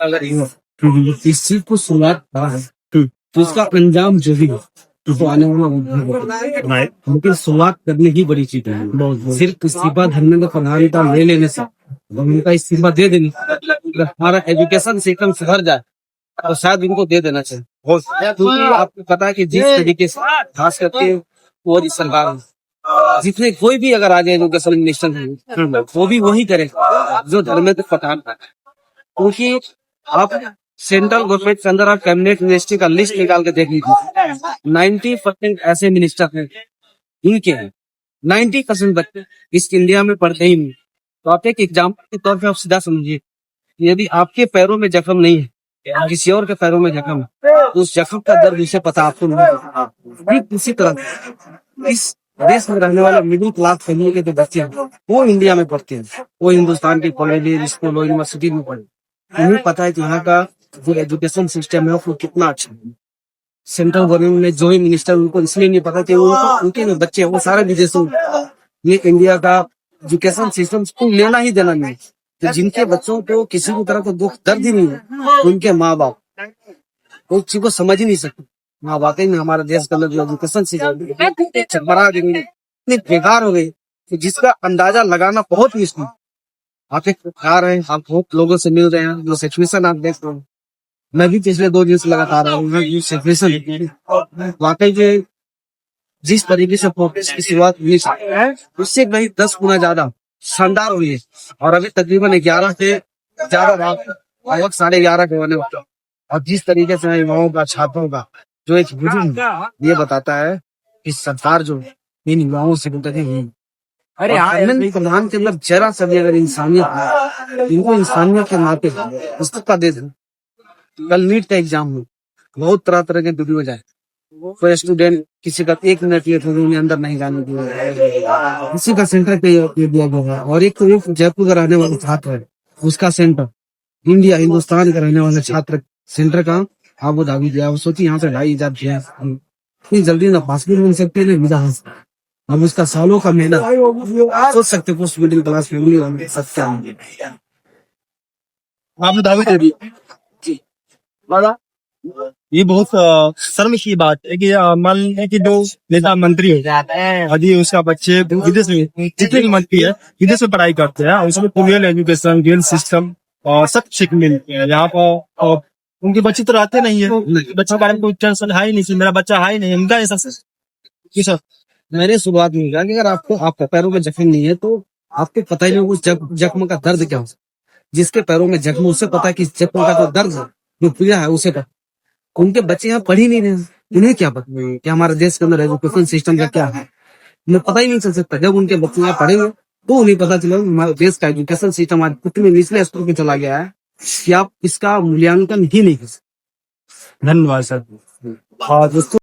अगर इस चीज को शुरुआत करा है तो उसका अंजाम जो भी हो तो आने वाला लेकिन शुरुआत करने की बड़ी चीज है। सिर्फ इस्तीफा धर्मेंद्र प्रधान का ले लेने से उनका इस्तीफा दे देने अगर हमारा एजुकेशन सिस्टम सुधर जाए तो शायद इनको दे देना चाहिए। क्योंकि आपको पता है कि जिस तरीके से खास करके मोदी सरकार में जितने कोई भी अगर आ जाए एजुकेशन मिनिस्टर वो भी वही करे जो धर्मेंद्र प्रधान है। क्योंकि आप सेंट्रल गवर्नमेंट के अंदर आप कैबिनेट मिनिस्ट्री का लिस्ट निकाल के देख लीजिए 90% ऐसे मिनिस्टर हैं इनके हैं 90% बच्चे इस इंडिया में पढ़ते ही नहीं। तो आप एक एग्जाम्पल के तौर पे आप सीधा समझिए यदि आपके पैरों में जख्म नहीं है किसी और के पैरों में जख्म है तो उस जख्म का दर्द उसे पता आपको नहीं। इसी तरह इस देश में रहने वाले मिडिल क्लास फैमिली के जो बच्चे हैं वो इंडिया में पढ़ते हैं वो हिंदुस्तान के कॉलेज स्कूल यूनिवर्सिटी में पढ़े उन्हें पता है कि यहाँ का जो एजुकेशन सिस्टम है वो कितना अच्छा है। सेंट्रल गवर्नमेंट में जो ही मिनिस्टर उनको इसलिए नहीं पता कि उनके जो बच्चे हैं वो सारे विदेशों में ये इंडिया का एजुकेशन सिस्टम को लेना ही देना नहीं। तो जिनके बच्चों को किसी भी तरह का दुख दर्द ही नहीं है उनके माँ बाप उस चीज को समझ ही नहीं सकते। हाँ वाकई में हमारे देश का जो एजुकेशन सिस्टम चरमरा गई इतनी बेकार हो गई कि जिसका अंदाजा लगाना बहुत मुश्किल। आप एक आ रहे हैं आप बहुत लोगों से मिल रहे हैं जो सिचुएशन आप देख रहे हैं मैं भी पिछले 2 दिन से लगातार रहा हूँ सिचुएशन वाकई में जिस तरीके से प्रोटेस्ट की शुरुआत हुई उससे कहीं 10 गुना ज्यादा शानदार हुई है और अभी तकरीबन 11 से ज्यादा रात लगभग 11:30 के बने और जिस तरीके से युवाओं का छात्रों का जो एक हुजूम ये बताता है कि सरकार जो इन युवाओं से गुजरी हुई अरे प्रधान के अंदर जरा सा भी अगर इंसानियत है इनको इंसानियत के नाते पुस्तक दे दें। कल नीट का एग्जाम हो बहुत तरह तरह के वीडियो जाए कोई स्टूडेंट किसी का 1 मिनट लेट हो गया अंदर नहीं जाने दिया किसी का सेंटर पे दिया गया और एक तो जयपुर का रहने वाला छात्र है उसका सेंटर इंडिया हिंदुस्तान का रहने वाले छात्र सेंटर का आबू धाबी दिया वो सोची यहाँ से 2,500 दिया इतनी जल्दी ना पासपोर्ट मिल सकते हैं वीजा अब उसका सालों का मेहनत सोच सकते पोस्ट मिडिल क्लास फैमिली होंगे सकते हैं आपने दावे दे दी ये बहुत शर्म की बात है कि मान लें कि जो नेता मंत्री है यदि उसका बच्चे विदेश में जितने भी मंत्री है विदेश में पढ़ाई करते हैं उसमें रियल एजुकेशन रियल सिस्टम और सब सीख मिलती है यहाँ पर उनके बच्चे तो रहते नहीं है बच्चे के बारे में कोई टेंशन है ही नहीं मेरा बच्चा है ही नहीं उनका ऐसा सर मैंने शुरुआत में कहा कि अगर आपके पैरों में जख्म नहीं है तो आपको पता ही नहीं उस जख्म का दर्द क्या हो जिसके पैरों में जख्म उसे पता है कि जख्म का जो दर्द जो पीड़ा है उसे पता उनके बच्चे यहाँ पढ़ ही नहीं रहे उन्हें क्या पता कि हमारे देश के अंदर एजुकेशन सिस्टम का क्या है उन्हें पता ही नहीं चल सकता। जब उनके बच्चे यहाँ पढ़ेंगे तो उन्हें पता चलेगा हमारे देश का एजुकेशन सिस्टम आज कितने निचले स्तर पे चला गया है कि आप इसका मूल्यांकन ही नहीं कर सकते। धन्यवाद सर। हाँ दोस्तों।